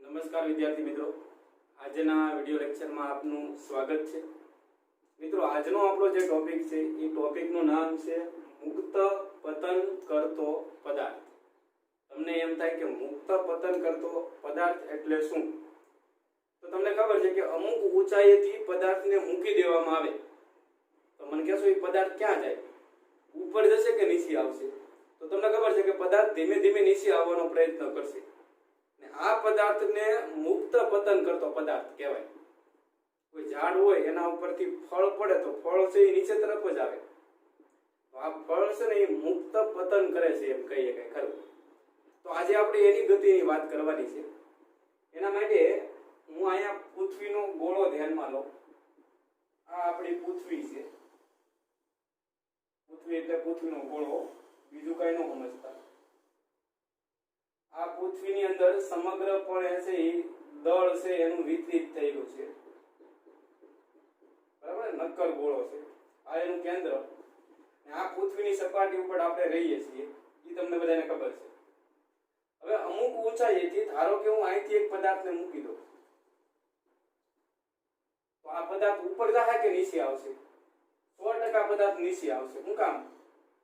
નમસ્કાર વિદ્યાર્થી મિત્રો, આજના વિડિયો લેક્ચરમાં આપનું સ્વાગત છે। મિત્રો, આજનો આપણો જે ટોપિક છે એ ટોપિકનું નામ છે મુક્ત પતન કરતો પદાર્થ। તમને એમ થાય કે મુક્ત પતન કરતો પદાર્થ એટલે શું? તો તમને ખબર છે કે અમુક ઊંચાઈએથી પદાર્થને મૂકી દેવામાં આવે તો મને કહેશો એ પદાર્થ ક્યાં જાય? ઉપર જશે કે નીચે આવશે? તો તમને ખબર છે કે પદાર્થ ધીમે ધીમે નીચે આવવાનો પ્રયત્ન કરશે। આ પદાર્થને મુક્ત પતન કરતો પદાર્થ કહેવાય। કોઈ ઝાડ હોય એના ઉપરથી ફળ પડે તો ફળ છે એ નીચે તરફ જ આવે, તો આ ફળ છે ને એ મુક્ત પતન કરે છે એમ કહીએ કે ખરું। તો આજે આપણે એની ગતિની વાત કરવાની છે। એના માટે હું અહીંયા પૃથ્વીનો ગોળો ધ્યાનમાં લઉં। આ આપણી પૃથ્વી છે। પૃથ્વી એટલે પૃથ્વીનો ગોળો, બીજું કઈ ન સમજતા। આ પૃથ્વીની અંદર સમગ્રપણે છે એ દળ છે એનું વિતરિત થયેલું છે, બરાબર? નક્કર ગોળો છે, આ એનું કેન્દ્ર। આ પૃથ્વીની સપાટી ઉપર આપણે રહીએ છીએ એ તમને બધાને ખબર છે। હવે અમુક ઊંચાઈએથી ધારો કે હું અહીંથી એક પદાર્થને મૂકી દઉં તો આ પદાર્થ ઉપર જશે કે નીચે આવશે? 100% પદાર્થ નીચે આવશે। શું કામ?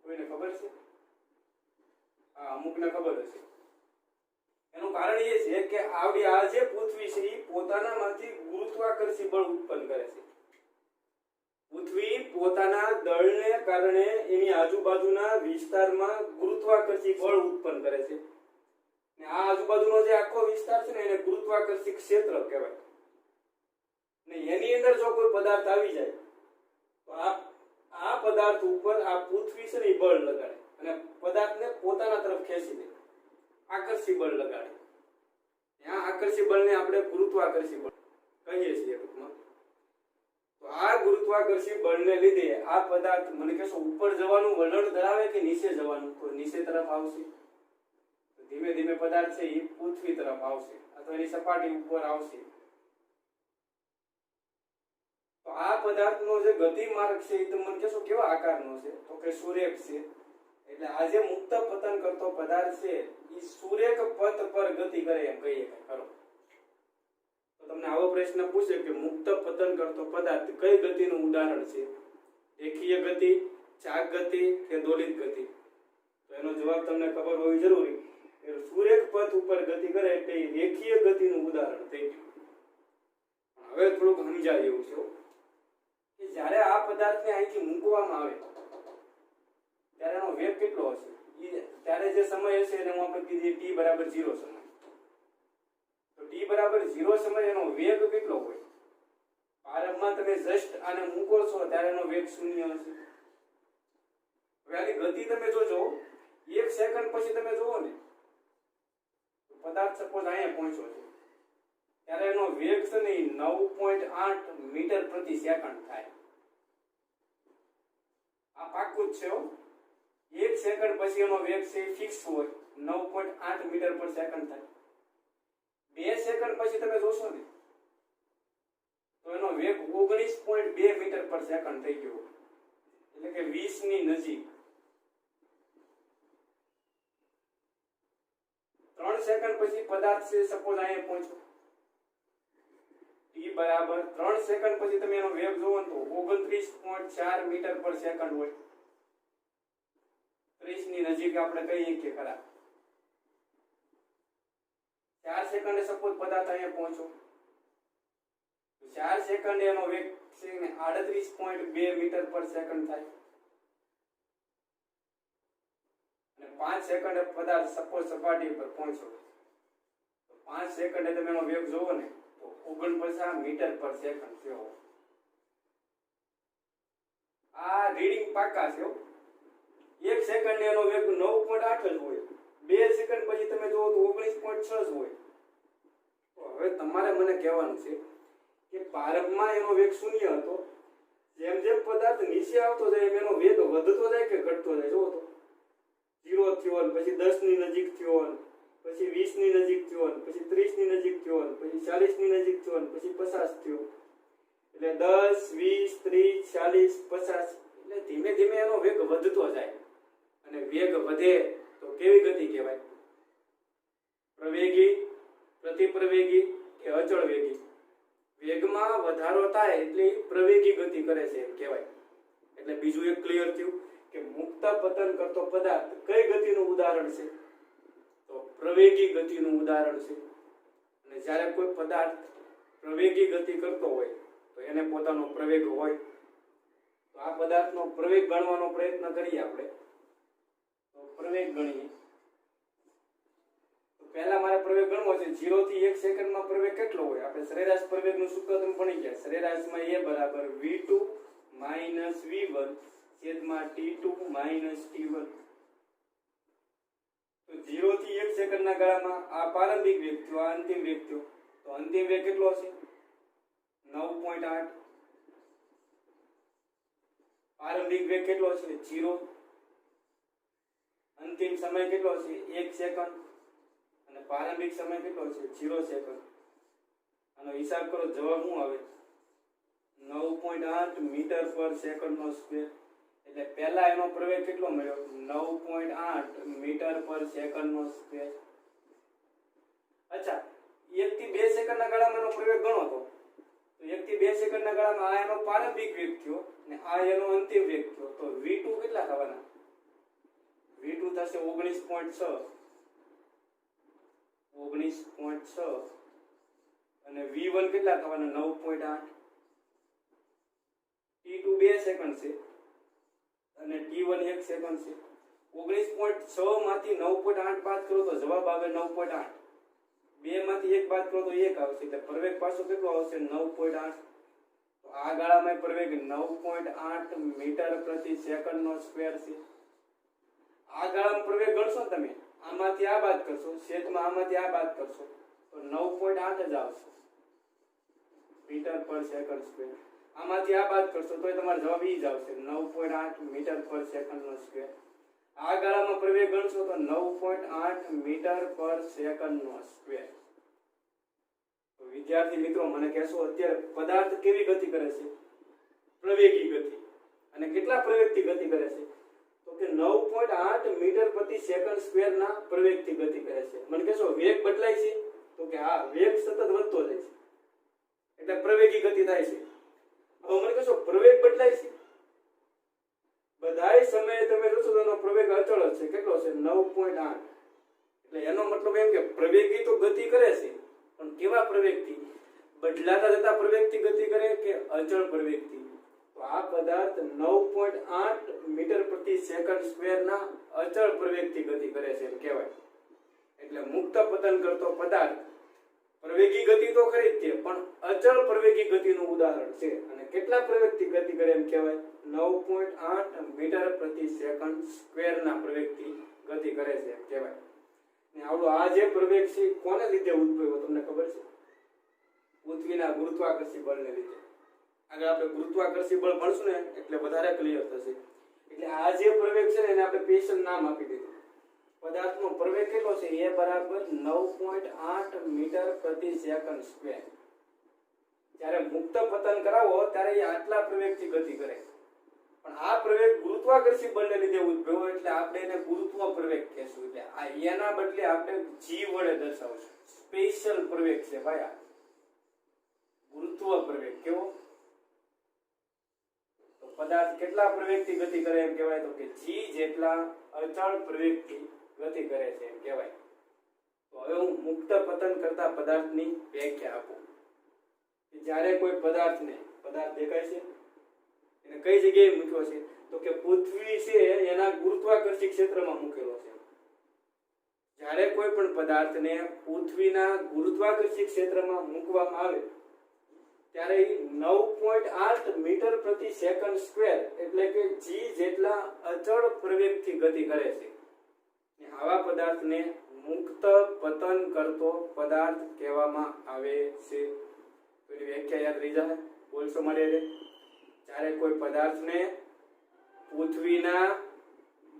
કોઈને ખબર છે? હા, અમુકને ખબર હશે। એનું કારણ એ છે કે આવડી આ જે પૃથ્વી છે એ પોતાનામાંથી ગુરુત્વાકર્ષી બળ ઉત્પન્ન કરે છે। પૃથ્વી પોતાના દળને કારણે એની આજુબાજુના વિસ્તારમાં ગુરુત્વાકર્ષી બળ ઉત્પન્ન કરે છે, ને આ આજુબાજુનો જે આખો વિસ્તાર છે ને એને ગુરુત્વાકર્ષી ક્ષેત્ર કહેવાય। ને એની અંદર જો કોઈ પદાર્થ આવી જાય તો આ પદાર્થ ઉપર આ પૃથ્વી છે ને એ બળ લગાડે અને પદાર્થને પોતાના તરફ ખેંચી લે, આકર્ષી બળ લગાડે। ત્યાં આકર્ષી બળને આપણે ગુરુત્વાકર્ષી બળ કહીએ છીએ ટૂંકમાં। તો આ ગુરુત્વાકર્ષી બળને લીધે આ પદાર્થ મને કહેશો ઉપર જવાનું વલણ ધરાવે કે નીચે જવાનું? તો નીચે તરફ આવશે। તો ધીમે ધીમે પદાર્થ છે એ પૃથ્વી તરફ આવશે અથવા એની સપાટી ઉપર આવશે। તો આ પદાર્થનો જે ગતિ માર્ગ છે એ તમે મને કહેશો કેવા આકારનો છે? તો કે સુરેખ છે। એટલે આ જે મુક્ત પતન કરતો પદાર્થ છે એ સુરેખ પથ પર ગતિ કરે એમ કહીએ કે ખરો। તો તમને આવો પ્રશ્ન પૂછે કે મુક્ત પતન કરતો પદાર્થ કઈ ગતિનું ઉદાહરણ છે? રેખીય ગતિ, ચાક ગતિ કે દોલિત ગતિ? તો એનો જવાબ તમને ખબર હોવી જરૂરી। એટલે સુરેખ પથ ઉપર ગતિ કરે એટલે રેખીય ગતિનું ઉદાહરણ થઈ ગયું। હવે થોડુંક સમજાય એવું છે કે જ્યારે આ પદાર્થને અહીંથી મૂકવામાં આવે ત્યારે એનો વેગ કેટલો હશે? ત્યારે જે સમય હશે એને હું આપણે કીધી t બરાબર 0 સમય। તો t બરાબર 0 સમય એનો વેગ કેટલો હોય? પ્રારંભમાં તમે જસ્ટ આને મૂકો છો ત્યારે એનો વેગ 0 હશે। હવે આની ગતિ તમે જોજો, 1 સેકન્ડ પછી તમે જોવો ને તો પદાર્થ સપોઝ અહીંયા પહોંચ્યો છે ત્યારે એનો વેગ છે ને 9.8 મીટર પ્રતિ સેકન્ડ થાય। આ પાક્કું જ છે હો। 1 સેકન્ડ પછી એનો વેગ છે ફિક્સ હોય, 9.8 મીટર પર સેકન્ડ થાય। 2 સેકન્ડ પછી તમે જોશો ને તો એનો વેગ 19.2 મીટર પર સેકન્ડ થઈ ગયો, એટલે કે 20 ની નજીક। 3 સેકન્ડ પછી પદાર્થ છે સપોઝ અહીંયા પહોંચ્યો, t બરાબર 3 સેકન્ડ પછી તમે એનો વેગ જોવો તો 29.4 મીટર પર સેકન્ડ હોય, 30 ની નજીક આપણે કહીએ કે ખરા। 4 સેકન્ડે સપોઝ પદાર્થ અહીંયા પહોંચ્યો તો 4 સેકન્ડે એનો વેગ છે ને 38.2 મીટર પર સેકન્ડ થાય, અને 5 સેકન્ડે પદાર્થ સપોઝ સપાટી પર પહોંચ્યો તો 5 સેકન્ડે તમે એનો વેગ જોવો ને તો 49 મીટર પર સેકન્ડ થયો। આ રીડિંગ પાકા છે। 1 સેકન્ડ એનો વેગ 9.8 જ હોય, 2 સેકન્ડ પછી તમે જોવો તો 19.6 જ હોય। તો હવે તમારે મને કહેવાનું છે કે પ્રારંભમાં એનો વેગ 0 હતો, જેમ જેમ પદાર્થ નીચે આવતો જાય એમ એનો વેગ વધતો જાય કે ઘટતો જાય? જોવો તો 0 થયો, પછી 10 ની નજીક થયો, પછી 20 ની નજીક થયો, પછી 30 ની નજીક થયો, પછી 40 ની નજીક થયો, પછી 50 થયો। એટલે 10, 20, 30, 40, 50 એટલે ધીમે ધીમે એનો વેગ વધતો જાય। અને વેગ વધે તો કેવી ગતિ કહેવાય? પ્રવેગી, પ્રતિ ગતિ પ્રવેગી કે અચળ વેગી? વેગમાં વધારો થાય એટલે પ્રવેગી ગતિ કરે છે એમ કહેવાય. એટલે બીજું એક ક્લિયર થયું કે મુક્ત પતન કરતો પદાર્થ કઈ ગતિનું ઉદાહરણ છે? તો પ્રવેગી ગતિનું ઉદાહરણ છે. અને જ્યારે કોઈ પદાર્થ પ્રવેગી ગતિ કરતો હોય તો એને પોતાનો પ્રવેગ હોય. તો આ પદાર્થનો પ્રવેગ ગણવાનો પ્રયત્ન કરીએ આપણે. તો પ્રવેગ ગણીએ. તો પહેલા મારે પ્રવેગ ગણવો છે. 0 થી 1 સેકન્ડમાં પ્રવેગ કેટલો હોય? આપણે સરેરાશ પ્રવેગનું સૂત્ર તમે ભણી ગયા. સરેરાશમાં a બરાબર v2 માઈનસ v1 છેદમાં t2 માઈનસ t1. તો 0 થી 1 સેકન્ડના ગાળામાં આ પ્રારંભિક વેગ થયો, આ અંતિમ વેગ થયો. તો અંતિમ વેગ કેટલો હશે? 9.8. પ્રારંભિક વેગ કેટલો છે? 0. અંતિમ સમય કેટલો છે? 1 સેકન્ડ. અને પ્રારંભિક સમય કેટલો છે? 0 સેકન્ડ. આનો હિસાબ કરો, જવાબ શું આવે? 9.8 મીટર પર સેકન્ડ નો સ્ક્વેર. એટલે પહેલા એનો પ્રવેગ કેટલો મળ્યો? 9.8 મીટર પર સેકન્ડ નો સ્ક્વેર. અચ્છા, 1 થી 2 સેકન્ડના ગાળામાં એનો પ્રવેગ ગણો તો 1 થી 2 સેકન્ડના ગાળામાં આ એનો પ્રારંભિક વેગ થયો અને આ એનો અંતિમ વેગ થયો. તો v2 કેટલા થવાના? v2 થશે 19.6 અને v1 કેટલા થવાના? 9.8. t2 2 સેકન્ડ છે અને t1 1 સેકન્ડ છે. 19.6 માંથી 9.8 બાદ કરો તો જવાબ આવે 9.8. 2 માંથી 1 બાદ કરો તો 1 આવશે. એટલે પ્રવેગ પાછો કેટલો આવશે? 9.8. તો આ ગાળામાં પ્રવેગ 9.8 મીટર પ્રતિ સેકન્ડ નો સ્ક્વેર છે. આ ગાળામાં પ્રવેગ ગણશો તમે, આમાંથી આ બાદ કરશો, છેદમાં આમાંથી આ બાદ કરશો તો 9.8 જ આવશે મીટર પર સેકન્ડ સ્ક્વેર. આમાંથી આ બાદ કરશો તો તમારો જવાબ ઈ જ આવશે 9.8 મીટર પર સેકન્ડ નો સ્ક્વેર. આ ગાળામાં પ્રવેગ ગણશો તો 9.8 મીટર પર સેકન્ડ નો સ્ક્વેર. તો વિદ્યાર્થી મિત્રો મને કહેશો અત્યારે પદાર્થ કેવી ગતિ કરે છે? પ્રવેગી ગતિ. અને કેટલા પ્રવેગથી ગતિ કરે છે? તો કે 9.8 મીટર પ્રતિ સેકન્ડ સ્ક્વેર ના પ્રવેગથી ગતિ કરે છે. મને કહેશો વેગ બદલાય છે? તો કે હા, વેગ સતત વધતો જાય છે એટલે પ્રવેગી ગતિ થાય છે. હવે મને કહેશો પ્રવેગ બદલાય છે? બધાય સમયે તમે જોશો તો એનો પ્રવેગ અચળ છે. કેટલો છે? 9.8. એટલે એનો મતલબ એમ કે પ્રવેગી તો ગતિ કરે છે, પણ કેવા પ્રવેગથી? બદલાતા જતા પ્રવેગથી ગતિ કરે કે અચળ પ્રવેગથી? તો આ પદાર્થ 9.8 મીટર પ્રતિ સેકન્ડ સ્ક્વેર ના અચળ પ્રવેગથી ગતિ કરે છે એમ કહેવાય. એટલે મુક્ત પતન કરતો પદાર્થ પ્રવેગી ગતિ તો ખરી જ છે, પણ અચળ પ્રવેગી ગતિનું ઉદાહરણ છે. અને કેટલા પ્રવેગથી ગતિ કરે એમ કહેવાય? 9.8 મીટર પ્રતિ સેકન્ડ સ્ક્વેર ના પ્રવેગથી ગતિ કરે છે એમ કહેવાય. ને આવડો આ જે પ્રવેગ છે કોને લીધે ઉદ્ભવ્યો તમને ખબર છે? પૃથ્વીના ગુરુત્વાકર્ષી બળને લીધે. આગળ આપણે ગુરુત્વાકર્ષી બળ ભણશું ને એટલે વધારે ક્લિયર થશે. એટલે આ જે પ્રવેગ છે ને એને આપણે સ્પેશિયલ નામ આપી દીધું. પદાર્થનો પ્રવેગ કેટલો છે? એ બરાબર 9.8 મીટર પ્રતિ સેકન્ડ સ્ક્વેર. જ્યારે મુક્ત પતન કરાવો ત્યારે એ આટલા પ્રવેગથી ગતિ કરે, પણ આ પ્રવેગ ગુરુત્વાકર્ષી બળને લીધે ઉદ્ભવ્યો એટલે આપણે એને ગુરુત્વ પ્રવેગ કહેશું. એટલે આ એના બદલે આપણે g વડે દર્શાવશું. સ્પેશિયલ પ્રવેગ છે ભાઈ આ ગુરુત્વ પ્રવેગ. કેવો? તો પદાર્થ કેટલા પ્રવેગથી ગતિ કરે એમ કહેવાય? તો કે g જેટલા અચળ પ્રવેગથી ગતિ કરે છે એમ કહેવાય. તો હવે હું મુક્ત પતન કરતા પદાર્થની વ્યાખ્યા આપું. જ્યારે કોઈ પદાર્થ દેખાય છે એને કઈ જગ્યાએ મૂક્યો છે? તો કે પૃથ્વી છે એના ગુરુત્વાકર્ષી ક્ષેત્રમાં મૂકેલો છે. જ્યારે કોઈ પણ પદાર્થને પૃથ્વીના ગુરુત્વાકર્ષી ક્ષેત્રમાં મૂકવામાં આવે ત્યારે 9.8 મીટર પ્રતિ સેકન્ડ સ્ક્વેર એટલે કે g જેટલા અચળ પ્રવેગથી ગતિ કરે છે. આવા પદાર્થને મુક્ત પતન કરતો પદાર્થ કહેવામાં આવે છે. તો એની વ્યાખ્યા યાદ રહી જાય? બોલશો મારે. જ્યારે કોઈ પદાર્થને પૃથ્વીના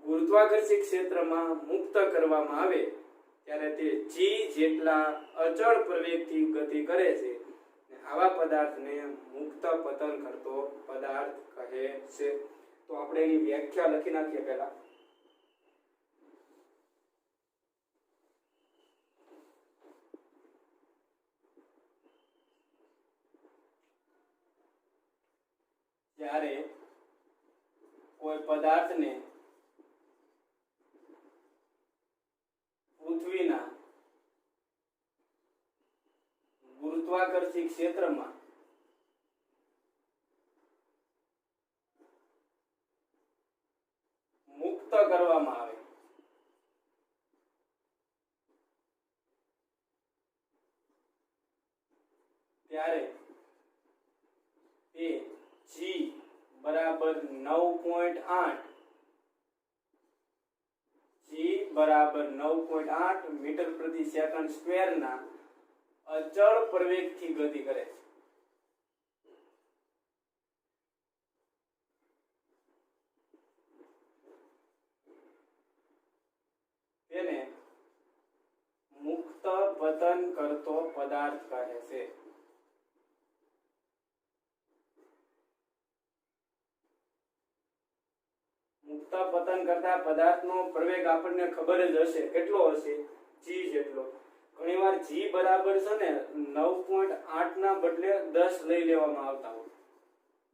ગુરુત્વાકર્ષી ક્ષેત્રમાં મુક્ત કરવામાં આવે ત્યારે તે g જેટલા અચળ પ્રવેગથી ગતિ કરે છે. આવા પદાર્થને મુક્ત પતન કરતો પદાર્થ કહે છે. તો આપણે એની વ્યાખ્યા લખી નાખીએ. પહેલા પદાર્થને પૃથ્વીના ગુરુત્વાકર્ષી ક્ષેત્રમાં મુક્ત કરવામાં આવે ત્યારે તે G બરાબર 9.8 G બરાબર 9.8 મીટર પ્રતિ સેકન્ડ સ્ક્વેર ના અચળ પ્રવેગથી ગતિ કરે છે. તેને મુક્ત પતન કરતો પદાર્થ કહે છે. મુક્ત પતન કરતા પદાર્થનો પ્રવેગ આપણને ખબર જ હશે. કેટલો હશે? G જેટલો. ઘણીવાર G બરાબર છે ને 9.8 ના બદલે 10 લઈ લેવામાં આવતા હોય.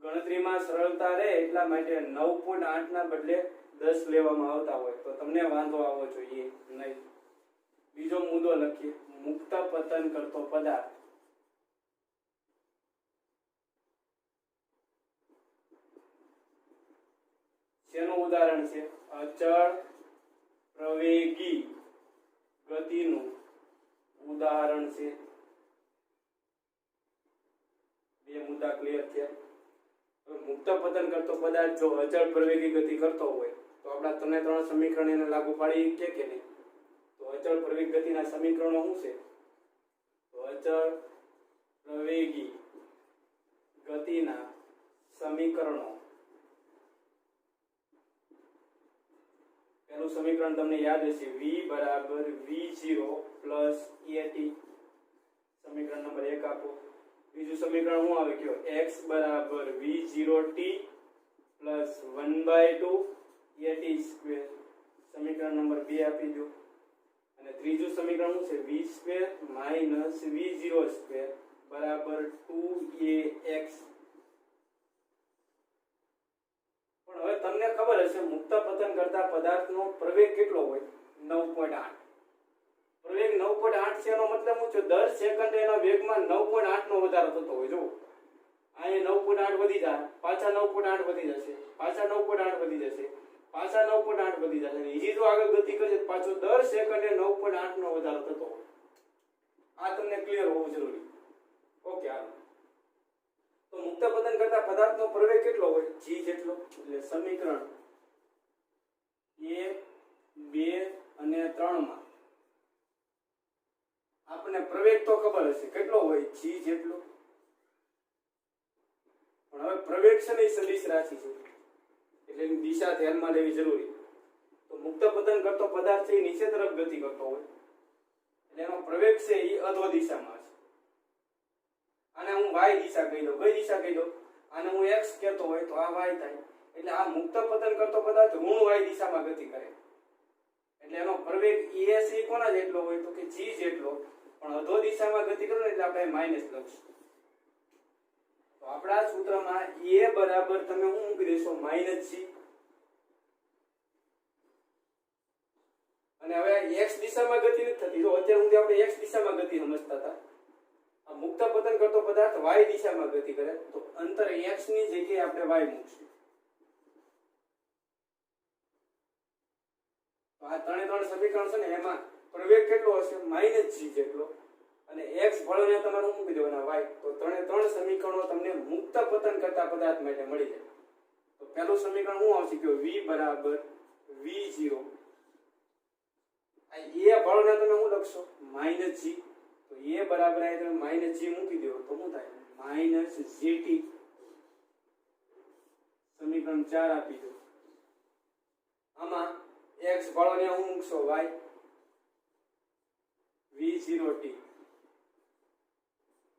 ગણતરીમાં સરળતા રહે એટલા માટે 9.8 ના બદલે 10 લેવામાં આવતા હોય તો તમને વાંધો આવવો જોઈએ નહીં. બીજો મુદ્દો લખીએ. મુક્ત પતન કરતો પદાર્થ શેનું ઉદાહરણ છે? અચળ પ્રવેગી ગતિનું ઉદાહરણ છે. બે મુદ્દા ક્લિયર છે. મુક્ત પતન કરતો પદાર્થ જો અચળ પ્રવેગી ગતિ કરતો હોય તો આપણા ત્રણ સમીકરણ એને લાગુ પાડી શકીએ કે નહીં? તો અચળ પ્રવેગી ગતિના સમીકરણો શું છે? તો અચળ પ્રવેગી ગતિના સમીકરણો, પહેલું સમીકરણ તમને યાદ હશે, v બરાબર v0 પ્લસ at. સમીકરણ નંબર 1 આપો. બીજું સમીકરણ શું આવે કયો? x બરાબર v0t પ્લસ 1/2 at સ્ક્વેર. સમીકરણ નંબર 2 આપી દો. અને ત્રીજું સમીકરણ શું છે? v square minus v0 square બરાબર 2ax. પણ હવે તમને ખબર હશે મુક્ત પતન કરતા પદાર્થનો પ્રવેગ કેટલો હોય? 9.8. પ્રવેગ 9.8 છે એનો મતલબ શું છે? દર સેકન્ડે એના વેગમાં 9.8 નો વધારો થતો હોય. જો અહીંયા 9.8 વધી જાય, પાછા 9.8 વધી જશે, પાછા 9.8 વધી જશે, પાછા 9.8 વધી જશે. બીજી જો આગળ ગતિ કરશે પાછો દર સેકન્ડે 9.8 નો વધારો થતો હોય. આ તમને ક્લિયર હોવું જરૂરી. ઓકે, હાલો. તો મુક્ત પતન કરતા પદાર્થનો પ્રવેગ કેટલો હોય? G જેટલો. એટલે સમીકરણ 1, 2 અને 3 માં આપણને પ્રવેગ તો ખબર હશે કેટલો હોય? G જેટલો. પણ હવે પ્રવેગ છે ને સદિશ રાશિ છે એટલે એની દિશા ધ્યાનમાં લેવી જરૂરી. તો મુક્ત પતન કરતો પદાર્થ છે એ નીચે તરફ ગતિ કરતો હોય એટલે એનો પ્રવેગ છે એ અધો દિશામાં છે. આને હું y દિશા કહી દઉં. કઈ દિશા કહી દઉં? આને હું x કહેતો હોય તો આ y થાય. એટલે આ મુક્ત પતન કરતો પદાર્થ ઋણ y દિશામાં ગતિ કરે એટલે એનો પ્રવેગ es એ કોના જેટલો હોય? તો કે g જેટલો. પણ અધો દિશામાં ગતિ કરે એટલે આપણે માઈનસ લખશું. તો આપણા સૂત્રમાં a બરાબર તમે શું મૂકી દેશો? -g. અને હવે x દિશામાં ગતિ નથી થતી. તો અત્યાર સુધી આપણે x દિશામાં ગતિ સમજતા હતા. આ મુક્ત પતન કરતો પદાર્થ y દિશામાં ગતિ કરે તો અંતર x ની જગ્યાએ આપણે y મૂકશું. તો આ ત્રણ સમીકરણ છે ને એમાં પ્રવેગ કેટલો હશે? -g જેટલો. અને x ભળોને તમારે શું મૂકી દેવાના? y. તો ત્રણ સમીકરણો તમને મુક્ત પતન કરતા પદાર્થ માટે મળી જાય. તો પહેલું સમીકરણ શું આવશે? કે v બરાબર v0. આ a ભળોને તમે શું લખશો? -g. તો a બરાબર આ તમે -g મૂકી દો તો શું થાય? -gt. સમીકરણ 4 આપી દો. આમાં x ભળોને શું મૂકશો? y. v0t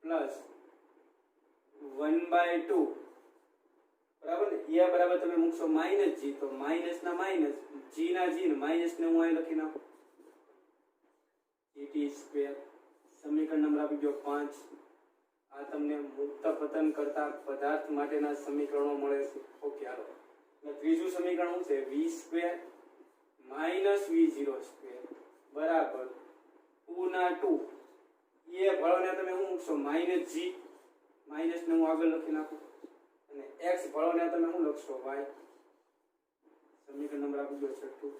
plus 1/2. બરાબર ને? a બરાબર તમે મૂકશો -g તો માઈનસ ના માઈનસ, g ના g ને માઈનસ ને હું અહીં લખી નાખું gt સ્ક્વેર. સમીકરણ નંબર આપી દો 5. આ તમને મુક્ત પતન કરતા પદાર્થ માટેના સમીકરણો મળે છે. ઓકે, હાલો. અને ત્રીજું સમીકરણ શું છે v square minus v0 square બરાબર 2 ના 2 એ ભળોને તમે શું મૂકશો માઇનસ g માઇનસ ને હું આગળ લખી નાખું અને x ભળોને તમે શું લખશો y સમીકરણ નંબર આપી દો છઠ્ઠું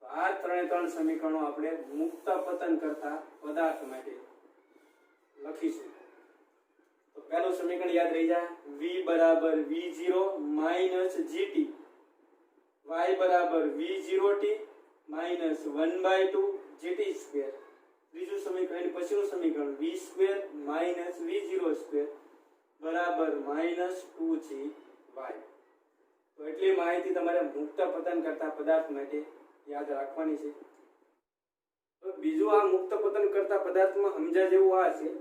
તો આ ત્રણ સમીકરણો આપણે મુક્ત પતન કરતા પદાર્થ માટે લખીશું તો પહેલું સમીકરણ યાદ રહી જાય v બરાબર v0 માઇનસ gt y બરાબર v0t માઇનસ 1/2 gt સ્ક્વેર ત્રીજું સમીકરણ પછીનું સમીકરણ v square minus v0 square બરાબર માઇનસ 2gy તો એટલી માહિતી તમારે મુક્ત પતન કરતા પદાર્થ માટે યાદ રાખવાની છે તો બીજું આ મુક્ત પતન કરતા પદાર્થમાં સમજા જેવું આ છે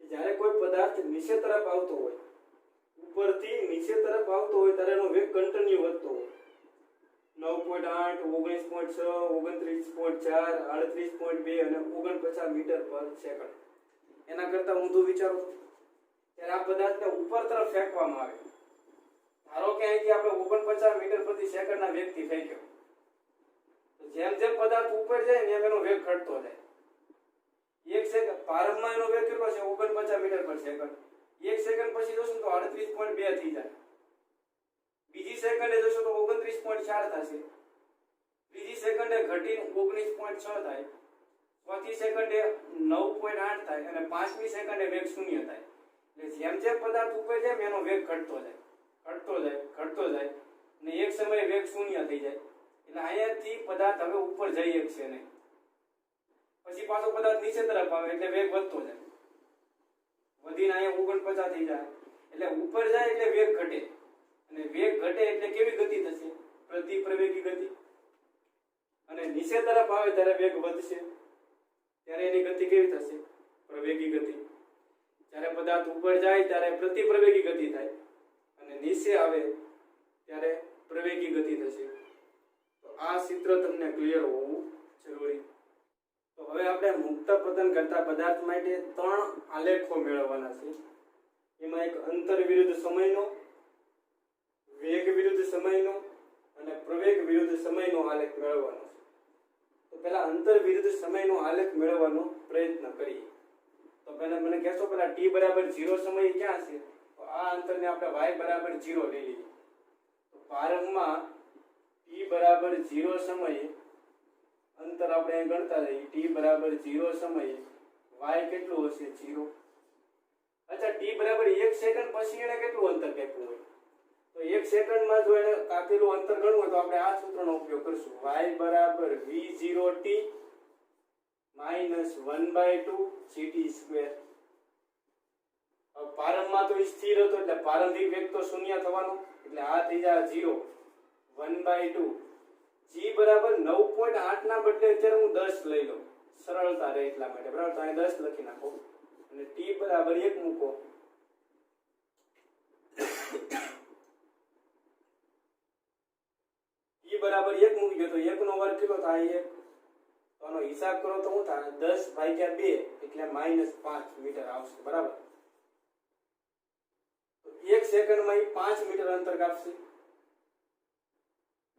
કે જ્યારે કોઈ પદાર્થ નીચે તરફ આવતો હોય ઉપરથી નીચે તરફ આવતો હોય ત્યારે એનો વેગ કન્ટિન્યુ વધતો હોય 9.8 19.6 29.4 38.2 અને 49 મીટર પર સેકન્ડ એના કરતા ઊંધું વિચારો ત્યારે આ પદાર્થને ઉપર તરફ ફેંકવામાં આવે ધારો કે અહીંથી આપણે 49 મીટર પ્રતિ સેકન્ડના વેગથી ફેંક્યો જેમ જેમ પદાર્થ ઉપર જાય ને એમ એનો વેગ ઘટતો જાય એક સેકન્ડ પ્રારંભમાં એનો વેગ કેટલો છે 49 મીટર પર સેકન્ડ એક સેકન્ડ પછી જોશું તો 38.2 થઈ જાય બીજી સેકન્ડે જોશું તો 29.4 થશે ત્રીજી સેકન્ડે ઘટીને 19.6 થાય ચોથી સેકન્ડે 9.8 થાય અને પાંચમી સેકન્ડે વેગ શૂન્ય થાય એટલે જેમ જેમ પદાર્થ ઉપર જાય એનો વેગ ઘટતો જાય અને એક સમયે વેગ શૂન્ય થઈ જાય એટલે અહીંયાથી પદાર્થ હવે ઉપર જઈ શકશે નહીં પછી પાછો પદાર્થ નીચે તરફ આવે એટલે વેગ વધતો જાય વધીને અહીંયા 49 થઈ જાય એટલે ઉપર જાય એટલે વેગ ઘટે અને વેગ ઘટે એટલે કેવી ગતિ થશે પ્રતિ પ્રવેગી ગતિ અને નીચે તરફ આવે ત્યારે વેગ વધશે ત્યારે એની ગતિ કેવી થશે પ્રવેગી ગતિ જ્યારે પદાર્થ ઉપર જાય ત્યારે પ્રતિ પ્રવેગી ગતિ થાય અને નીચે આવે ત્યારે પ્રવેગી ગતિ થશે તો આ ચિત્ર તમને ક્લિયર હોવું જરૂરી તો હવે આપણે મુક્ત પતન કરતા પદાર્થ માટે ત્રણ આલેખો મેળવવાના છે એમાં એક અંતર વિરુદ્ધ સમયનો વેગ વિરુદ્ધ સમયનો અને પ્રવેગ વિરુદ્ધ સમયનો આલેખ મેળવવાનો છે તો પહેલા અંતર વિરુદ્ધ સમયનો આલેખ મેળવવાનો પ્રયત્ન કરીએ તો પહેલા મને કહેશો પહેલા t બરાબર 0 સમય ક્યાં છે તો આ અંતરને આપણે y બરાબર 0 લઈ લઈએ તો પ્રારંભમાં t બરાબર 0 સમયે અંતર આપણે ગણતા જઈએ t બરાબર 0 સમયે y કેટલું હશે 0 અચ્છા t બરાબર 1 સેકન્ડ પછી એને કેટલું અંતર કાપ્યું હોય તો 1 સેકન્ડમાં જો એને કાપેલું અંતર ગણવું હોય તો આપણે આ સૂત્રનો ઉપયોગ કરશું y બરાબર v0t માઇનસ 1/2 gt સ્ક્વેર પ્રારંભમાં તો સ્થિર હતો એટલે પ્રારંભિક વેગ તો શૂન્ય થવાનો એટલે આ થઈ જાય 0 1/2 g બરાબર 9.8 ના બદલે અત્યારે હું 10 લઈ લઉં સરળતા રહે એટલા માટે બરાબર તો અહીં 10 લખી નાખો અને t બરાબર 1 મૂકો t બરાબર 1 મૂકી દો તો 1 નો વર્ગ કેટલો થાય 1 તો આનો હિસાબ કરો તો શું થાય 10/2 એટલે -5 મીટર આવશે બરાબર તો 1 સેકન્ડમાં એ 5 મીટર અંતર કાપશે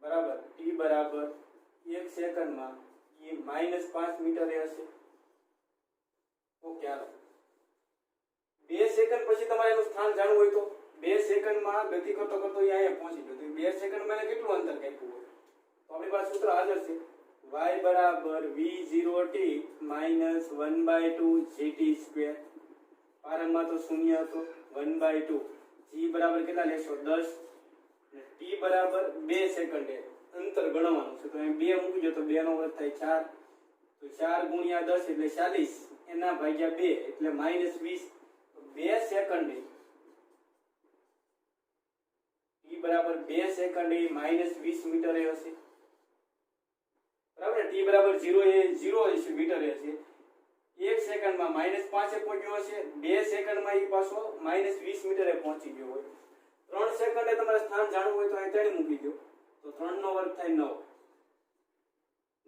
બરાબર t બરાબર 1 સેકન્ડમાં એ -5 મીટર હશે ઓકે હાલો 2 સેકન્ડ પછી તમારે એનું સ્થાન જાણવું હોય તો 2 સેકન્ડમાં ગતિ કરતો કરતો એ અહીંયા પહોંચી ગયો તો 2 સેકન્ડમાં એને કેટલું અંતર કાપ્યું હોય તો આપણી પાસે સૂત્ર હાજર છે y બરાબર v0t માઇનસ 1/2 gt સ્ક્વેર પ્રારંભમાં તો શૂન્ય હતો 1/2 g બરાબર કેટલા લેશો 10 અને t બરાબર 2 સેકન્ડે અંતર ગણવાનું છે તો અહીં 2 મૂકી દો તો 2 નો વર્ગ થાય 4 તો 4 ગુણ્યા 10 એટલે 40 એના ભાગ્યા 2 એટલે -20 2 સેકન્ડે t બરાબર 2 સેકન્ડે -20 મીટર હશે બરાબર t બરાબર 0 એ 0 મીટર હશે 1 સેકન્ડમાં -5 પહોંચ્યો હશે 2 સેકન્ડમાં એ પાછો -20 મીટરે પહોંચી ગયો હોય 3 સેકન્ડે તમારે સ્થાન જાણવું હોય તો અહીં 3 મૂકી દો તો 3 નો વર્ગ થાય 9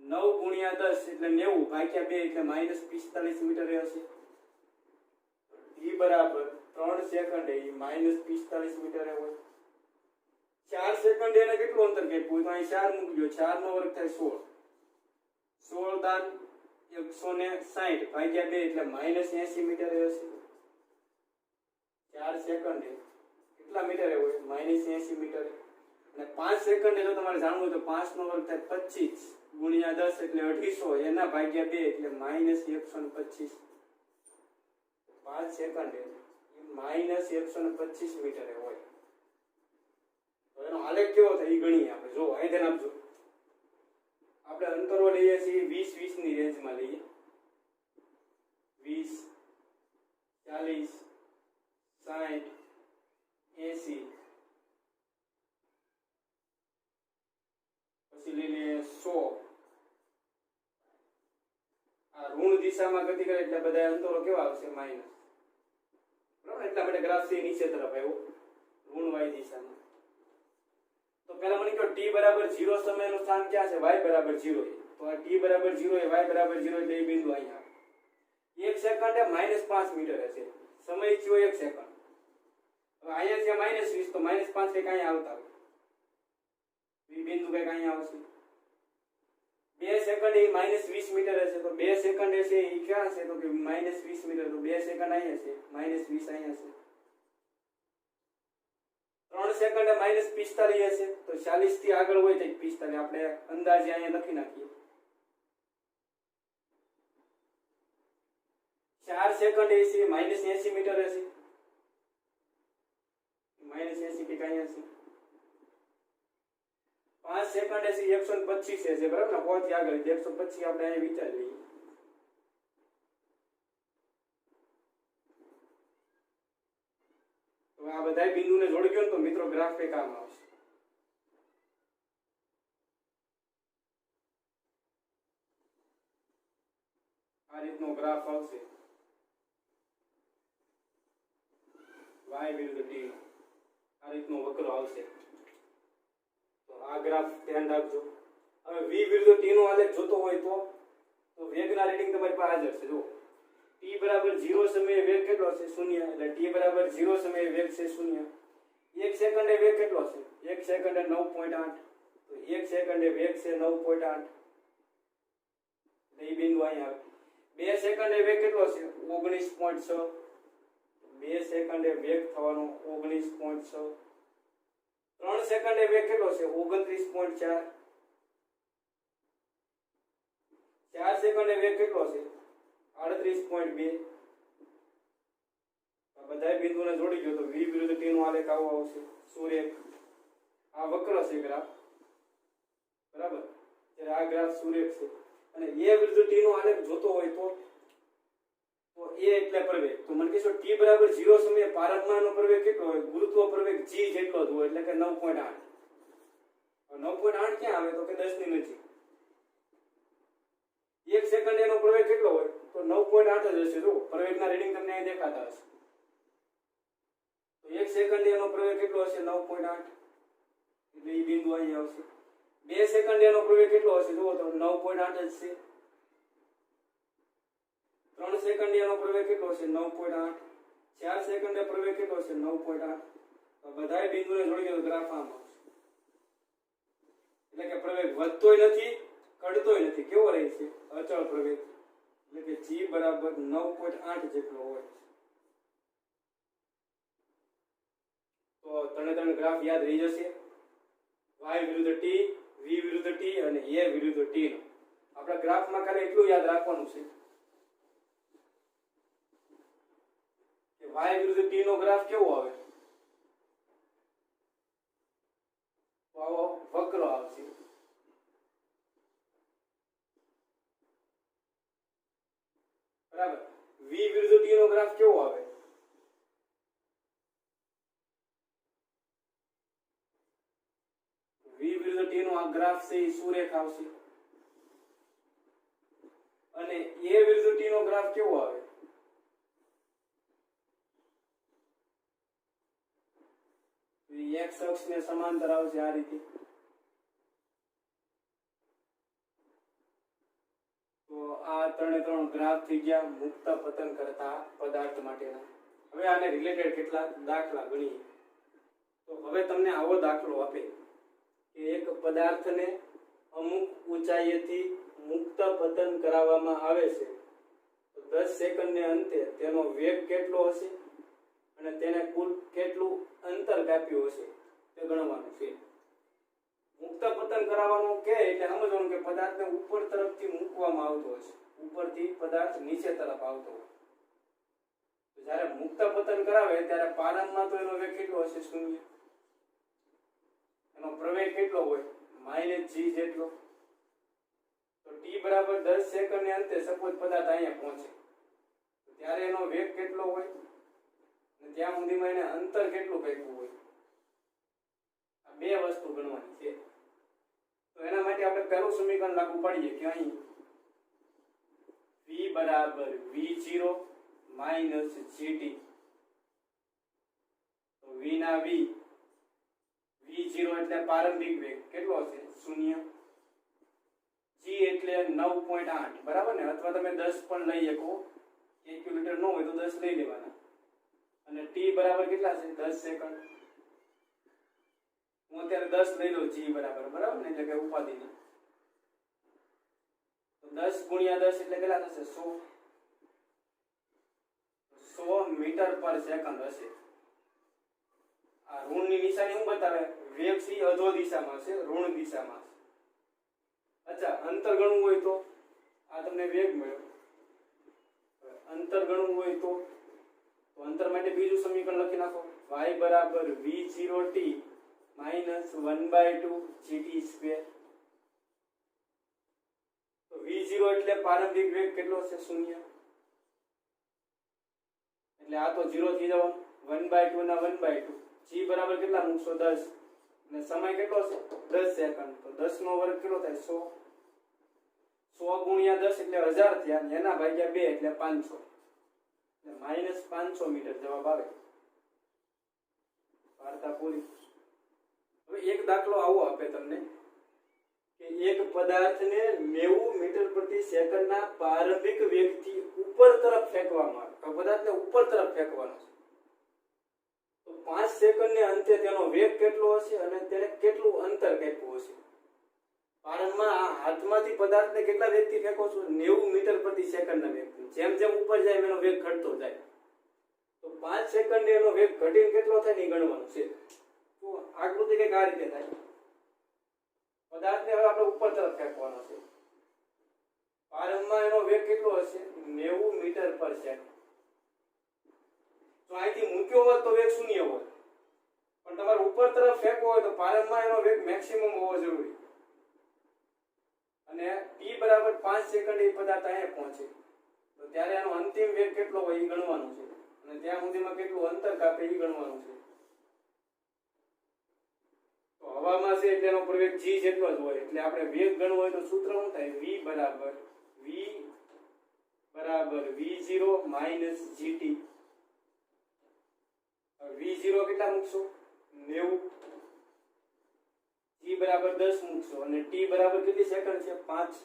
9 ગુણ્યા 10 એટલે 90 ભાગ્યા 2 એટલે -45 મીટર હશે t બરાબર 3 સેકન્ડે -45 મીટર હોય 4 સેકન્ડ એને કેટલું અંતર કાપ્યું? તો અહીં 4 મૂકજો, 4 નો વર્ગ થાય 16, 16 દાન 160 ભાગ્યા 2 એટલે -80 મીટર હશે. 4 સેકન્ડ કેટલા મીટર હોય? -80 મીટર. અને 5 સેકન્ડ જો તમારે જાણવું હોય તો 5 નો વર્ગ થાય 25 ગુણ્યા 10 એટલે 1800, એના ભાગ્યા 2 એટલે -125. 5 સેકન્ડ -125 મીટર હોય. તો એનો આલેખ કેવો થાય એ ગણીએ આપણે. જો અહીં ધ્યાન આપજો, આપણે અંતરો લઈએ છીએ 20 20 ની રેન્જમાં લઈએ. 20 40 60 80, પછી લઈ લઈએ 100. આ ઋણ દિશામાં ગતિ કરે એટલે બધા અંતરો કેવા આવશે? માઈનસ. બરાબર, એટલા માટે ગ્રાફ છે નીચે તરફ આવ્યો ઋણ y દિશામાં. તો પહેલા મને કહો t બરાબર 0 સમયનું સ્થાન ક્યાં છે? y બરાબર 0. તો આ t બરાબર 0 એ y બરાબર 0 એટલે એ બિંદુ અહીંયા આવે. 1 સેકન્ડ એ -5 મીટર હશે. સમય થયો 1 સેકન્ડ. હવે અહીંયા છે -20 તો -5 કઈ અહીંયા આવતા હોય. એ બિંદુ કઈ અહીંયા આવશે. 2 સેકન્ડ એ -20 મીટર હશે. તો 2 સેકન્ડ છે એ ક્યાં છે? તો કે -20 મીટર. તો 2 સેકન્ડ અહીંયા છે, -20 અહીંયા છે. 3 સેકન્ડ એ -45 હશે. તો 40 થી આગળ હોય તો 45 આપણે અંદાજે અહીંયા લખી નાખીએ. 4 સેકન્ડ એ છે -80 મીટર હશે. -80 કે કઈ હશે. 5 સેકન્ડ એ 125 હશે. બરાબર ને? પહોંચી આગળ 125 આપણે અહીંયા વિચારી લઈએ. તો આ બધા બિંદુને જોડી ગયો તો મિત્રો ગ્રાફ કઈ કામ આવશે? આ રીતનો ગ્રાફ આવશે y વિરુદ્ધ t. આ રીતનો વક્ર આવશે. તો આ ગ્રાફ ધ્યાન રાખજો. હવે v વિરુદ્ધ t નો આલેખ જોતો હોય તો વેગના રીડિંગ તમારી પાસે હાજર છે. જો t બરાબર 0 સમયે વેગ કેટલો છે? 0. એટલે t બરાબર 0 સમયે વેગ છે 0. 1 સેકન્ડે વેગ કેટલો છે? 1 સેકન્ડે 9.8. તો 1 સેકન્ડે વેગ છે 9.8. એટલે એ બિંદુ અહીંયા આવે. 2 સેકન્ડે વેગ કેટલો છે? 19.6. 2 સેકન્ડે વેગ થવાનો 19.6. 3 સેકન્ડે વેગ કેટલો છે? 29.4. 4 સેકન્ડે વેગ કેટલો છે? 38.2. આ બધા બિંદુને જોડી ગયો તો v વિરુદ્ધ t નો આલેખ આવો આવશે. સુરેખ આ વક્ર છે ગ્રાફ. બરાબર? ત્યારે આ ગ્રાફ સુરેખ છે. અને a વિરુદ્ધ t નો આલેખ જોતો હોય તો a એટલે પ્રવેગ. તો મને કહેશો t બરાબર 0 સમયે પારગમનનો પ્રવેગ કેટલો હોય? ગુરુત્વ પ્રવેગ g જેટલો જ હોય એટલે કે 9.8. 9.8 ક્યાં આવે? તો કે 10 ની નજીક. 1 સેકન્ડ એનો પ્રવેગ કેટલો હોય? તો 9.8 જ હશે. જો પ્રવેગના રીડિંગ તમને અહીં દેખાતા હશે. તો 1 સેકન્ડ એનો પ્રવેગ કેટલો હશે? 9.8. એટલે એ બિંદુ અહીં આવશે. 2 સેકન્ડ એનો પ્રવેગ કેટલો હશે? જુઓ તો 9.8 જ છે. 3 સેકન્ડ એનો પ્રવેગ કેટલો હશે? 9.8. 4 સેકન્ડ એ પ્રવેગ કેટલો હશે? 9.8. તો બધાય બિંદુને જોડી દો ગ્રાફ આમ આવશે. એટલે કે પ્રવેગ વધતોય નથી, ઘટતોય નથી. કેવો રહે છે? અચળ પ્રવેગ. એટલે કે g બરાબર 9.8 જેટલો હોય. તો ત્રણે ગ્રાફ યાદ રહી જશે. y વિરુદ્ધ t, v વિરુદ્ધ t અને a વિરુદ્ધ t નો. આપણા ગ્રાફમાં ખાલી એટલું યાદ રાખવાનું છે કે y વિરુદ્ધ t નો ગ્રાફ કેવો આવે? તો આવો વક્ર આવશે. બરાબર? v વિરુદ્ધ t નો ગ્રાફ કેવો આવે? v વિરુદ્ધ t નો આ ગ્રાફ છે એ સુરેખ આવશે. અને a વિરુદ્ધ t નો ગ્રાફ કેવો આવે? x અક્ષને સમાંતર આવશે આ રીતે. તો આ ત્રણ ગ્રાફ થઈ ગયા મુક્ત પતન કરતા પદાર્થ માટેના. હવે આને રિલેટેડ કેટલાક દાખલા ગણીએ. તો હવે તમને આવો દાખલો આપે કે એક પદાર્થને અમુક ઊંચાઈએથી મુક્ત પતન કરાવવામાં આવે છે તો 10 સેકન્ડને અંતે તેનો વેગ કેટલો હશે અને તેને કુલ કેટલું અંતર કાપ્યું હશે તે ગણવાનું છે. મુક્ત પતન કરાવવાનું કે એટલે સમજવાનું કે પદાર્થને ઉપર તરફથી મૂકવામાં આવતો હશે, ઉપરથી પદાર્થ નીચે તરફ આવતો હોય. જ્યારે મુક્ત પતન કરાવે ત્યારે પ્રારંભમાં તો એનો વેગ કેટલો હશે? શૂન્ય. એનો પ્રવેગ કેટલો હોય? -g જેટલો. તો t બરાબર 10 સેકન્ડ ને અંતે સપોઝ પદાર્થ અહીંયા પહોંચે ત્યારે એનો વેગ કેટલો હોય અને ત્યાં સુધીમાં એને અંતર કેટલું કાપ્યું હોય? આ બે વસ્તુ ગણવાની છે. તો એના માટે આપણે પહેલું સમીકરણ લાગુ પાડીએ કે અહીં v બરાબર v0 gt. તો v ના v v0 એટલે પ્રારંભિક વેગ કેટલો હશે? 0. g એટલે 9.8 બરાબર ને, અથવા તમે 10 પણ લઈ શકો, કેલ્ક્યુલેટર ન હોય તો 10 લઈ લેવાના. અને t બરાબર કેટલા છે? 10 સેકન્ડ. હું અત્યારે 10 લઈ લઉં g બરાબર ને, એટલે કે ઉપાધિ નહીં. તો 10 ગુણ્યા 10 એટલે કેટલા થશે? 100 મીટર પર સેકન્ડ હશે. આ ઋણની નિશાની શું બતાવે? વેગ સી અધો દિશામાં છે, ઋણ દિશામાં છે. અચ્છા, અંતર ગણવું હોય તો આ તમને વેગ મળ્યો. અંતર ગણવું હોય તો અંતર માટે બીજું સમીકરણ લખી નાખો. y બરાબર v0t -1/2 gt². તો v0 એટલે પ્રારંભિક વેગ કેટલો છે? 0. એટલે આ તો 0 થઈ જવાનું. 1/2 ના 1/2. g બરાબર કેટલા મૂકશો? 10. અને સમય કેટલો છે? 10 સેકન્ડ. તો 10 નો વર્ગ કેટલો થાય? 100. 100 ગુણ્યા 10 એટલે 1000 થયા. એના ભાગ્યા 2 એટલે 500. એટલે -500 મીટર જવાબ આવે. વાર્તા પૂરી. હવે એક દાખલો આવો આપે તમને કે એક પદાર્થને 90 મીટર પ્રતિ સેકન્ડના પ્રારંભિક વેગથી ઉપર તરફ ફેંકવામાં આવે. પદાર્થને ઉપર તરફ ફેંકવાનો છે. તો 5 સેકન્ડને અંતે તેનો વેગ કેટલો હશે અને તેને કેટલું અંતર કાપ્યું હશે? પ્રારંભમાં હાથમાંથી પદાર્થને કેટલા વેગથી ફેંકો છો? 90 મીટર પ્રતિ સેકન્ડના વેગથી. જેમ જેમ ઉપર જાય એનો વેગ ઘટતો જાય. તો 5 સેકન્ડે એનો વેગ ઘટીને કેટલો થાય એ ગણવાનું છે. તો આકૃતિ કંઈક આ રીતે થાય. પદાર્થને હવે આપણે ઉપર તરફ ફેંકવાનો છે. પ્રારંભમાં એનો વેગ કેટલો હશે? 90 મીટર પર સેકન્ડ. તો અહીંથી મૂક્યો હોત તો વેગ 0 હોત, પણ તમારે ઉપર તરફ ફેંકવો હોય તો પ્રારંભમાં એનો વેગ મેક્સિમમ હોવો જરૂરી. અને t બરાબર 5 સેકન્ડ એ પદાર્થ અહીંયા પહોંચે તો ત્યારે એનો અંતિમ વેગ કેટલો હોય એ ગણવાનું છે. અને ત્યાં સુધીમાં કેટલું અંતર કાપે એ ગણવાનું છે. તો હવામાં છે એટલે એનો પ્રવેગ g જેટલો જ હોય. એટલે આપણે વેગ ગણવો હોય તો સૂત્ર શું થાય? v બરાબર v0 gt. v0 કેટલા મૂકશો? 90. g બરાબર 10 મૂકશો અને t બરાબર કેટલી સેકન્ડ છે? 5.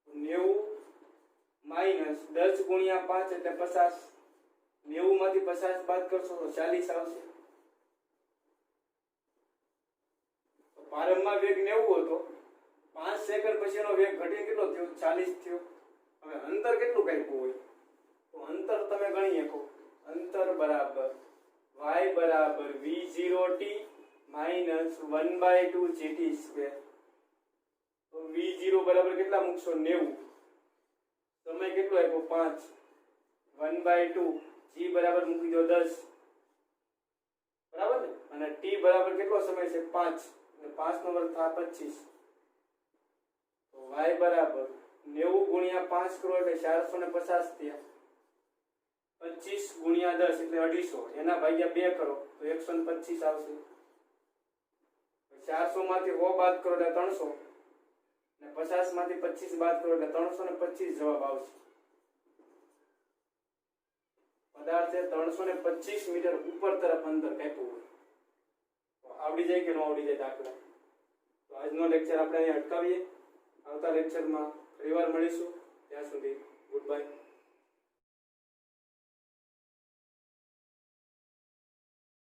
90 માઈનસ 10 ગુણ્યા 5 એટલે 50. 90 માંથી 50 બાદ કરશો તો 40 આવશે. તો પ્રારંભમાં વેગ 90 હતો, 5 સેકન્ડ પછી એનો વેગ ઘટીને કેટલો થયો? 40 થયો. હવે અંતર કેટલું કાપ્યું હોય? તો અંતર તમે ગણી શકો. અંતર બરાબર y બરાબર v0t -1/2 gt². તો v0 બરાબર કેટલા મૂકશો? 90. સમય કેટલો આપ્યો? 5. 1/2 g બરાબર મૂકી દો 10. બરાબર ને? અને t બરાબર કેટલો સમય છે? 5. અને 5 નો વર્ગ થાય 25. તો y બરાબર 90 ગુણ્યા 5 કરો એટલે 450 થયા. 25 ગુણ્યા 10 એટલે 250. એના ભાગ્યા 2 કરો તો 125 આવશે. 400 માંથી 100 બાદ કરો એટલે 300. અને 50 માંથી 25 બાદ કરો એટલે 325 જવાબ આવશે. પદાર્થે 325 મીટર ઉપર તરફ અંતર કાપ્યું હોય. તો આવડી જાય કે ન આવડી જાય દાખલા? તો આજનો લેક્ચર આપણે અહીં અટકાવીએ. આવતા લેક્ચરમાં ફરીવાર મળીશું.